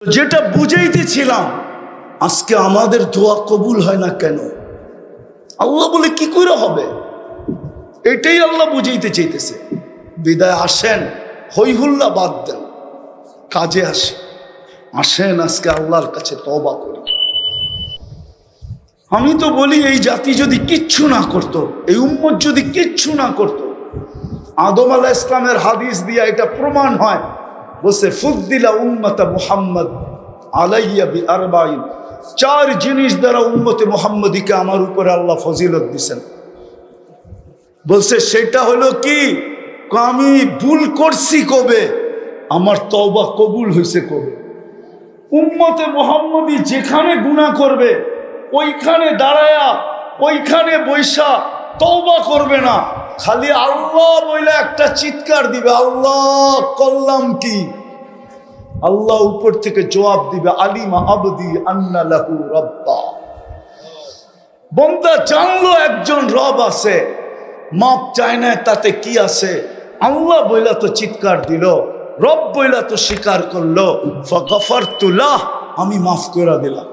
যেটা বুঝাইতেছিলাম, আজকে আমাদের দোয়া কবুল হয় না কেন? আল্লাহ বলে কি করে হবে? এটাই আল্লাহ বুঝাইতে চাইতেছে। বিদায় আসেন, হই হুল্লা বাদ দেন, কাজে আসেন আজকে আল্লাহর কাছে তওবা করি। আমি তো বলি, এই জাতি যদি কিচ্ছু না করত, এই উম্মত যদি কিচ্ছু না করত, আদম আলাইহিস ইসলামের হাদিস দিয়া এটা প্রমাণ হয়। বলছে ফুদ্দিলা উম্মতা মুহাম্মদ আলাইয়া বি আরবাইন, চার জিনিস দ্বারা উম্মতে মুহাম্মদীকে আমার উপরে আল্লাহ ফজিলত দিয়েছেন। বলছে সেটা হলো কি, আমি ভুল করছি কবে, আমার তওবা কবুল হয়েছে কবে। উম্মতে মুহাম্মদী যেখানে গুনাহ করবে ওইখানে দাঁড়ায়া, ওইখানে বৈশা তওবা করবে না, খালি আল্লাহ বইলা একটা চিৎকার দিবে, আল্লাহ করলাম কি? আল্লাহ উপর থেকে জবাব দিবে, আলিমা আবদি আন্না লাহু রাব্বা। বান্দা জানলো একজন রব আছে, মাপ চায় না, তাতে কি আছে? আল্লাহ বইলা তো চিৎকার দিল, রব বইলা তো স্বীকার করলো, ফাগফারতু লাহ, আমি মাফ করে দিলাম।